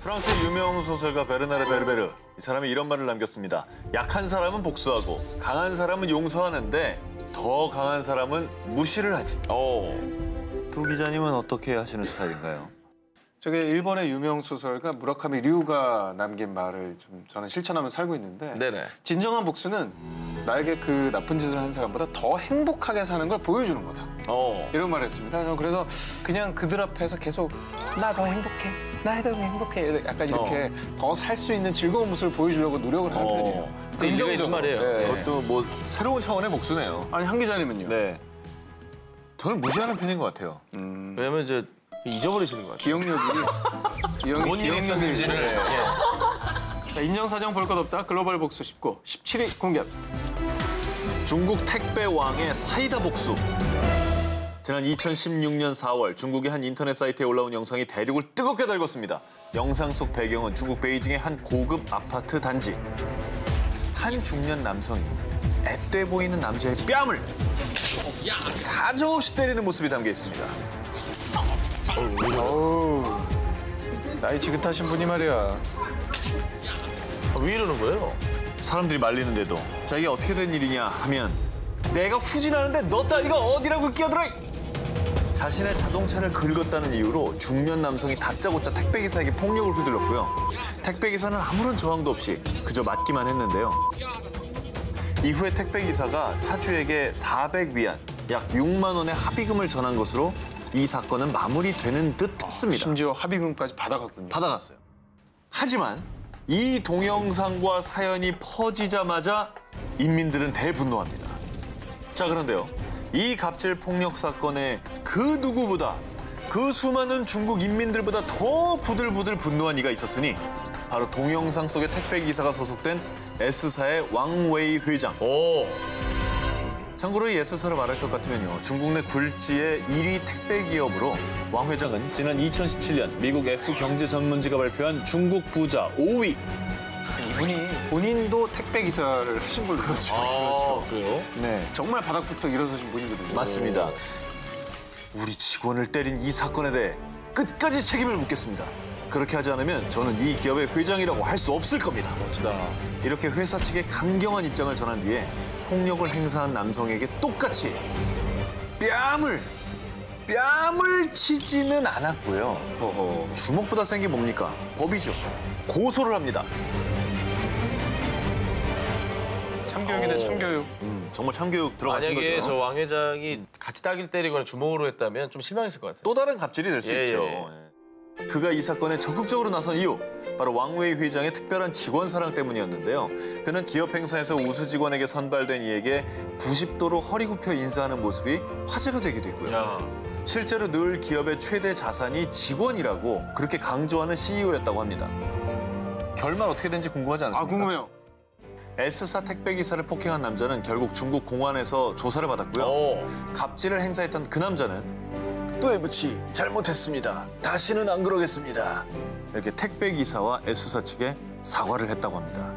프랑스의 유명 소설가 베르나르 베르베르. 이 사람이 이런 말을 남겼습니다. 약한 사람은 복수하고 강한 사람은 용서하는데 더 강한 사람은 무시를 하지. 두 기자님은 어떻게 하시는 스타일인가요? 저게 일본의 유명 소설가 무라카미 류가 남긴 말을 좀 저는 실천하면서 살고 있는데 네네. 진정한 복수는 나에게 그 나쁜 짓을 한 사람보다 더 행복하게 사는 걸 보여주는 거다. 이런 말을 했습니다. 그래서 그냥 그들 앞에서 계속 나 더 행복해, 나 더 행복해 약간 이렇게 더 살 수 있는 즐거운 모습을 보여주려고 노력을 하는 편이에요. 긍정적인 말이에요. 네. 그것도 뭐 새로운 차원의 복수네요. 아니 한 기자님은요? 네. 저는 무시하는 편인 것 같아요. 왜냐면 이제 잊어버리시는 것 같아요. 기억력이 뭔 일이 있었는지를. 자, 인정사정 볼 것 없다. 글로벌 복수 19, 17위 공개합니다. 중국 택배 왕의 사이다 복수. 지난 2016년 4월 중국의 한 인터넷 사이트에 올라온 영상이 대륙을 뜨겁게 달궜습니다. 영상 속 배경은 중국 베이징의 한 고급 아파트 단지. 한 중년 남성이 앳돼 보이는 남자의 뺨을 사정없이 때리는 모습이 담겨 있습니다. 어우, 나이 지긋하신 분이 말이야. 왜 이러는 거예요? 사람들이 말리는데도 자 이게 어떻게 된 일이냐 하면 내가 후진하는데 너 따위가 어디라고 끼어들어! 자신의 자동차를 긁었다는 이유로 중년 남성이 다짜고짜 택배기사에게 폭력을 휘둘렀고요. 택배기사는 아무런 저항도 없이 그저 맞기만 했는데요. 이후에 택배기사가 차주에게 400위안, 약 6만 원의 합의금을 전한 것으로 이 사건은 마무리되는 듯 했습니다. 심지어 합의금까지 받아갔군요. 받아갔어요. 하지만 이 동영상과 사연이 퍼지자마자 인민들은 대분노합니다. 자, 그런데요. 이 갑질 폭력 사건에 그 누구보다 그 수많은 중국 인민들보다 더 부들부들 분노한 이가 있었으니 바로 동영상 속의 택배기사가 소속된 S사의 왕웨이 회장. 참고로 이 S사를 말할 것 같으면요. 중국 내 굴지의 1위 택배 기업으로 왕 회장은 지난 2017년 미국 F 경제 전문지가 발표한 중국 부자 5위. 이분이 본인도 택배 기사를 하신 걸로 그렇죠. 그렇죠. 그래요? 네, 정말 바닥부터 일어서신 분이거든요. 맞습니다. 우리 직원을 때린 이 사건에 대해 끝까지 책임을 묻겠습니다. 그렇게 하지 않으면 저는 이 기업의 회장이라고 할 수 없을 겁니다. 멋지다. 이렇게 회사 측에 강경한 입장을 전한 뒤에 폭력을 행사한 남성에게 똑같이 뺨을 치지는 않았고요. 주먹보다 센 게 뭡니까? 법이죠. 고소를 합니다. 참교육이네, 참교육. 정말 참교육 들어가신 거죠. 만약에 저 왕 회장이 같이 따기를 때리거나 주먹으로 했다면 좀 실망했을 것 같아요. 또 다른 갑질이 될 수 예, 있죠. 예. 그가 이 사건에 적극적으로 나선 이유, 바로 왕웨이 회장의 특별한 직원 사랑 때문이었는데요. 그는 기업 행사에서 우수 직원에게 선발된 이에게 90도로 허리 굽혀 인사하는 모습이 화제가 되기도 했고요. 실제로 늘 기업의 최대 자산이 직원이라고 그렇게 강조하는 CEO였다고 합니다. 결말 어떻게 된지 궁금하지 않으십니까? 아, 궁금해요. S사 택배기사를 폭행한 남자는 결국 중국 공안에서 조사를 받았고요. 갑질을 행사했던 그 남자는 또해부치 잘못했습니다. 다시는 안 그러겠습니다. 이렇게 택배기사와 S사 측에 사과를 했다고 합니다.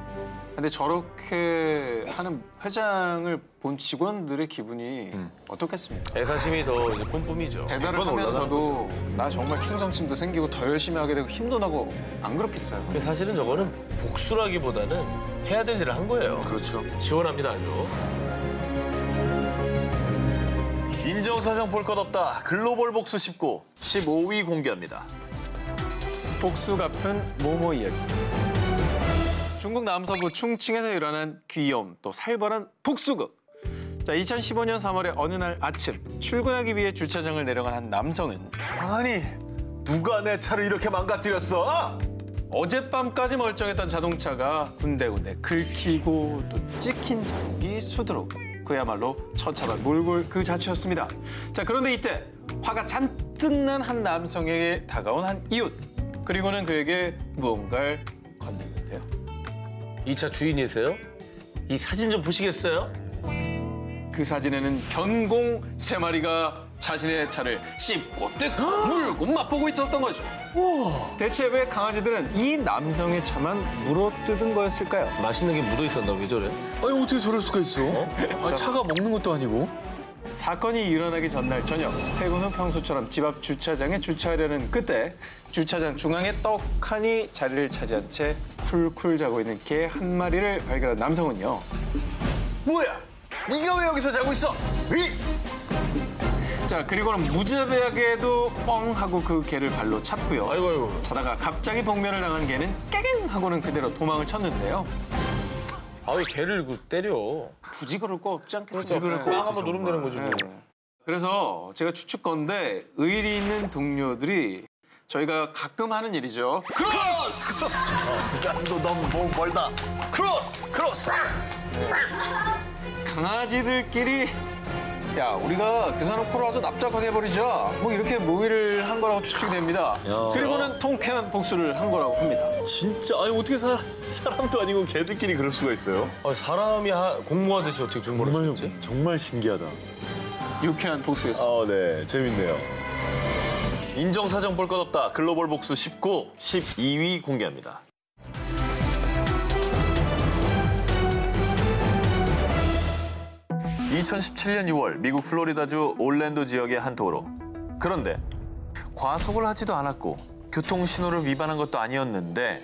근데 저렇게 하는 회장을 본 직원들의 기분이 어떻겠습니까? 애사심이 더 이제 뿜뿜이죠. 배달을 이건 하면서도 나 정말 충성심도 생기고 더 열심히 하게 되고 힘도 나고 안 그렇겠어요? 근데 사실은 저거는 복수라기보다는 해야 될 일을 한 거예요. 그렇죠. 시원합니다, 아주. 인정사정 볼 것 없다. 글로벌 복수 19, 15위 공개합니다. 복수 갚은 모모 이야기. 중국 남서부 충칭에서 일어난 귀여움 또 살벌한 복수극. 자, 2015년 3월의 어느 날 아침 출근하기 위해 주차장을 내려간 한 남성은 아니, 누가 내 차를 이렇게 망가뜨렸어? 어젯밤까지 멀쩡했던 자동차가 군데군데 긁히고 또 찍힌 장기 수두룩. 그야말로 처참한 몰골 그 자체였습니다. 자, 그런데 이때 화가 잔뜩 난 한 남성에게 다가온 한 이웃. 그리고는 그에게 무언가를 건넸는데요. 이 차 주인이세요? 이 사진 좀 보시겠어요? 그 사진에는 견공 3마리가 자신의 차를 씹고 뜯고 물고 맛보고 있었던 거죠. 대체 왜 강아지들은 이 남성의 차만 물어뜯은 거였을까요? 맛있는 게 묻어 있었나 왜 저래? 아니, 어떻게 저럴 수가 있어? 아니, 차가 먹는 것도 아니고. 사건이 일어나기 전날 저녁 퇴근 후 평소처럼 집 앞 주차장에 주차하려는 그때 주차장 중앙에 떡하니 자리를 차지한 채 쿨쿨 자고 있는 개 한 마리를 발견한 남성은요. 뭐야? 네가 왜 여기서 자고 있어? 으이! 자, 그리고는 무자비하게도 뻥 하고 그 개를 발로 찼고요. 아이고. 자다가 갑자기 복면을 당한 개는 깨갱 하고는 그대로 도망을 쳤는데요. 아왜 개를 때려? 굳이 그럴 거 없지 않겠어요? 굳이 그럴 거 빵 없지, 한번 누르면 되는 거지 뭐. 네. 그래서 제가 추측건데 의리 있는 동료들이 저희가 가끔 하는 일이죠. 크로스! 너 너무 멀다. 크로스! 크로스! 강아지들끼리 야 우리가 계산놓고 아주 납작하게 해버리자 뭐 이렇게 모의를 한 거라고 추측이 됩니다. 그리고는 통쾌한 복수를 한 거라고 합니다. 진짜 아니 어떻게 사람도 아니고 개들끼리 그럴 수가 있어요? 사람이 공모하듯이 어떻게 정보를 줬지? 정말 신기하다. 유쾌한 복수였습니다. 네, 재밌네요. 인정사정 볼 것 없다. 글로벌 복수 19, 12위 공개합니다. 2017년 6월 미국 플로리다주 올랜도 지역의 한 도로. 그런데 과속을 하지도 않았고 교통 신호를 위반한 것도 아니었는데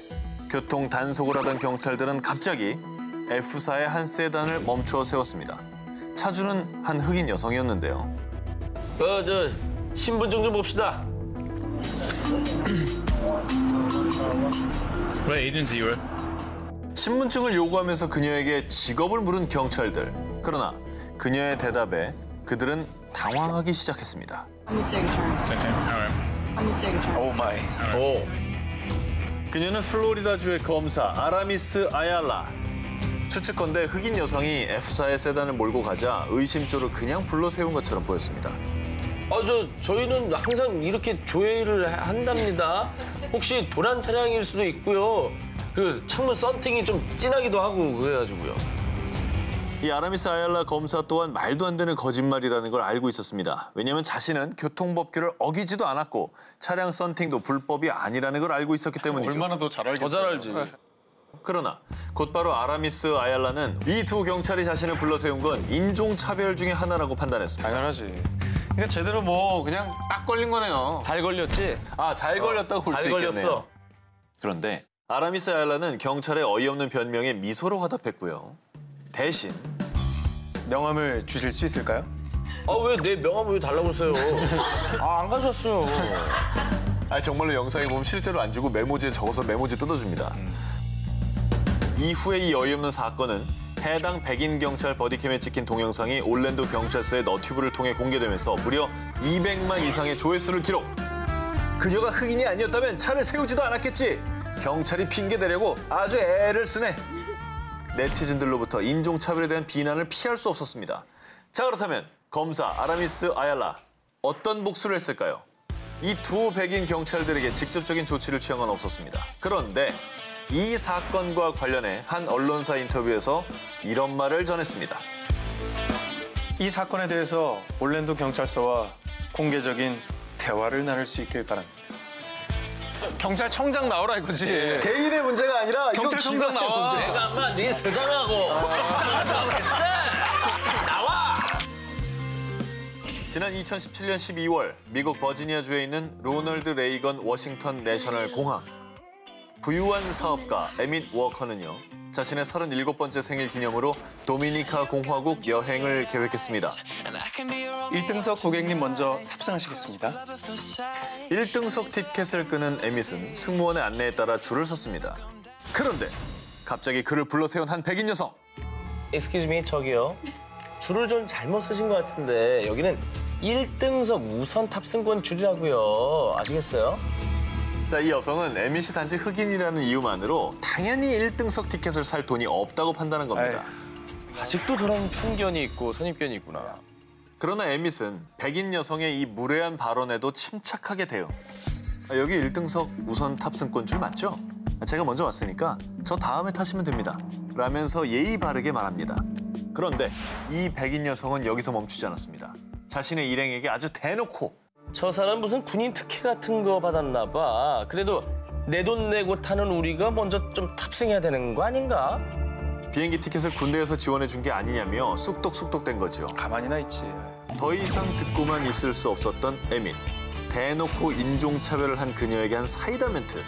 교통 단속을 하던 경찰들은 갑자기 F사의 한 세단을 멈춰 세웠습니다. 차주는 한 흑인 여성이었는데요. 저 신분증 좀 봅시다. What agency you were? 신분증을 요구하면서 그녀에게 직업을 물은 경찰들. 그러나 그녀의 대답에 그들은 당황하기 시작했습니다. I need signature. Second. All right. I need signature. 오 마이. 오. 그녀는 플로리다주의 검사 아라미스 아얄라. 추측건대 흑인 여성이 F사의 세단을 몰고 가자 의심조로 그냥 불러 세운 것처럼 보였습니다. 저희는 항상 이렇게 조회를 한답니다. 혹시 도난 차량일 수도 있고요. 그 창문 썬팅이 좀 진하기도 하고 그래가지고요. 이 아라미스 아얄라 검사 또한 말도 안 되는 거짓말이라는 걸 알고 있었습니다. 왜냐하면 자신은 교통법규를 어기지도 않았고 차량 썬팅도 불법이 아니라는 걸 알고 있었기 때문이죠. 얼마나 더 잘 알겠어요. 더 잘 알지. 그러나 곧바로 아라미스 아얄라는 이 두 경찰이 자신을 불러 세운 건 인종차별 중에 하나라고 판단했습니다. 당연하지. 그러니까 제대로 뭐 그냥 딱 걸린 거네요. 잘 걸렸지? 잘 걸렸다고 볼 수 잘 있겠네요. 걸렸어. 그런데 아라미스 아얄라는 경찰의 어이없는 변명에 미소로 화답했고요. 대신 명함을 주실 수 있을까요? 왜 내 명함을 왜 달라고 그러세요? 안 가져왔어요. 정말로 영상에 보면 실제로 안 주고 메모지에 적어서 메모지 뜯어줍니다. 이후에 이 어이없는 사건은 해당 백인 경찰 버디캠에 찍힌 동영상이 올랜도 경찰서의 너튜브를 통해 공개되면서 무려 200만 이상의 조회수를 기록. 그녀가 흑인이 아니었다면 차를 세우지도 않았겠지. 경찰이 핑계대려고 아주 애를 쓰네. 네티즌들로부터 인종차별에 대한 비난을 피할 수 없었습니다. 자, 그렇다면 검사 아라미스 아얄라 어떤 복수를 했을까요? 이 두 백인 경찰들에게 직접적인 조치를 취한 건 없었습니다. 그런데 이 사건과 관련해 한 언론사 인터뷰에서 이런 말을 전했습니다. 이 사건에 대해서 올랜도 경찰서와 공개적인 대화를 나눌 수 있길 바랍니다. 경찰청장 나오라 이거지. 개인의 문제가 아니라 경찰청장 나와. 내가 아마 네 서장하고 나오겠어. 나와. 지난 2017년 12월 미국 버지니아주에 있는 로널드 레이건 워싱턴 내셔널 공항. 부유한 사업가 에밋 워커는요. 자신의 37번째 생일 기념으로 도미니카 공화국 여행을 계획했습니다. 1등석 고객님 먼저 탑승하시겠습니다. 1등석 티켓을 끄는 에밋은 승무원의 안내에 따라 줄을 섰습니다. 그런데 갑자기 그를 불러세운 한 백인 여성. Excuse me, 저기요. 줄을 좀 잘못 쓰신 것 같은데 여기는 1등석 우선 탑승권 줄이라고요. 아시겠어요? 자, 이 여성은 에밋이 단지 흑인이라는 이유만으로 당연히 1등석 티켓을 살 돈이 없다고 판단한 겁니다. 아직도 저런 편견이 있고 선입견이 있구나. 그러나 에밋은 백인 여성의 이 무례한 발언에도 침착하게 대응. 여기 1등석 우선 탑승권 줄 맞죠? 제가 먼저 왔으니까 저 다음에 타시면 됩니다. 라면서 예의 바르게 말합니다. 그런데 이 백인 여성은 여기서 멈추지 않았습니다. 자신의 일행에게 아주 대놓고 저 사람 무슨 군인 특혜 같은 거 받았나 봐. 그래도 내 돈 내고 타는 우리가 먼저 좀 탑승해야 되는 거 아닌가? 비행기 티켓을 군대에서 지원해 준 게 아니냐며 쑥덕쑥덕댄 거죠. 가만히나 있지. 더 이상 듣고만 있을 수 없었던 에민. 대놓고 인종차별을 한 그녀에게 한 사이다 멘트.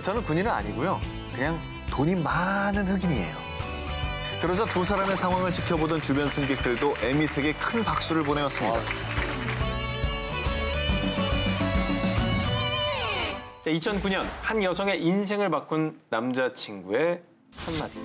저는 군인은 아니고요. 그냥 돈이 많은 흑인이에요. 그러자 두 사람의 상황을 지켜보던 주변 승객들도 에밋에게 큰 박수를 보내었습니다. 2009년 한 여성의 인생을 바꾼 남자친구의 한마디.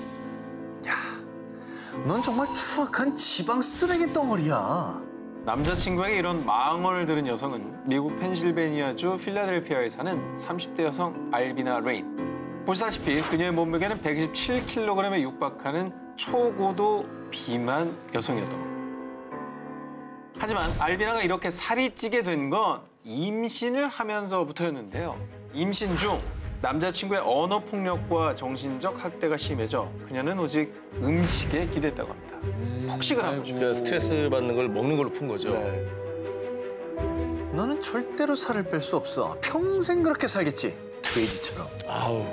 넌 정말 추악한 지방 쓰레기 덩어리야. 남자친구에게 이런 망언을 들은 여성은 미국 펜실베니아주 필라델피아에 사는 30대 여성 알비나 레인. 보시다시피 그녀의 몸무게는 127kg에 육박하는 초고도 비만 여성이었던 겁니다. 하지만 알비나가 이렇게 살이 찌게 된 건 임신을 하면서부터였는데요. 임신 중 남자친구의 언어 폭력과 정신적 학대가 심해져 그녀는 오직 음식에 기댔다고 합니다. 폭식을 한 거죠. 그러니까 스트레스 받는 걸 먹는 걸로 푼 거죠. 네. 너는 절대로 살을 뺄 수 없어. 평생 그렇게 살겠지. 돼지처럼. 아우.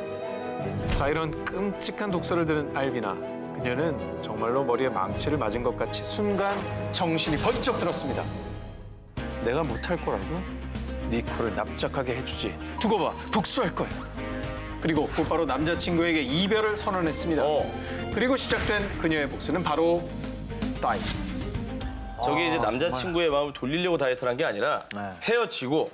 자, 이런 끔찍한 독설을 들은 알비나. 그녀는 정말로 머리에 망치를 맞은 것 같이 순간 정신이 번쩍 들었습니다. 내가 못할 거라고? 니코를 납작하게 해주지. 두고 봐, 복수할 거야. 그리고 곧바로 남자친구에게 이별을 선언했습니다. 그리고 시작된 그녀의 복수는 바로 다이어트. 저게 이제 남자친구의 마음을 돌리려고 다이어트를 한 게 아니라 헤어지고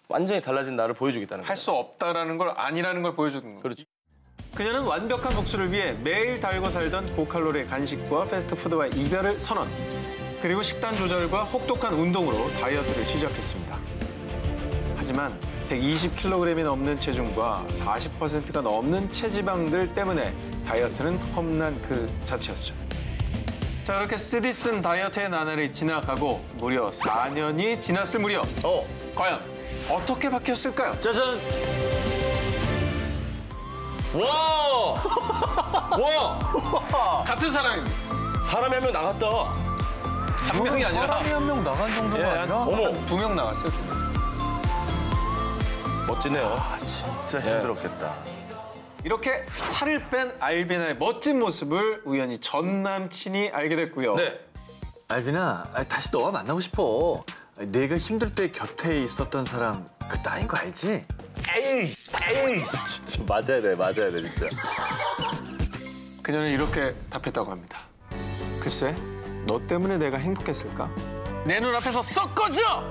완전히 달라진 나를 보여주겠다는 거예요. 할 수 없다라는 걸 아니라는 걸 보여주는 거예요. 그렇죠. 그녀는 완벽한 복수를 위해 매일 달고 살던 고칼로리의 간식과 패스트푸드와의 이별을 선언. 그리고 식단 조절과 혹독한 운동으로 다이어트를 시작했습니다. 하지만 120kg이 넘는 체중과 40%가 넘는 체지방들 때문에 다이어트는 험난 그 자체였죠. 자, 그렇게 쓰디쓴 다이어트의 나날이 지나가고 무려 4년이 지났을 무렵 과연 어떻게 바뀌었을까요? 짜잔! 와! 와! 같은 사람입니다. 사람이 한 명 나갔다. 한 명이 아니라 사람이 한 명 나간 정도가 아니라 어머. 2명 나갔어요. 2명. 멋지네요. 아, 진짜 힘들었겠다. 이렇게 살을 뺀 알비나의 멋진 모습을 우연히 전 남친이 알게 됐고요. 네. 알비나, 다시 너와 만나고 싶어. 내가 힘들 때 곁에 있었던 사람 그 나인 거 알지? 에이! 진짜 맞아야 돼 진짜. 그녀는 이렇게 답했다고 합니다. 글쎄, 너 때문에 내가 행복했을까? 내 눈앞에서 썩 꺼져!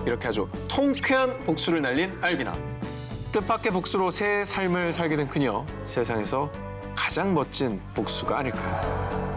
이렇게 아주 통쾌한 복수를 날린 알비나. 뜻밖의 복수로 새 삶을 살게 된 그녀. 세상에서 가장 멋진 복수가 아닐까요?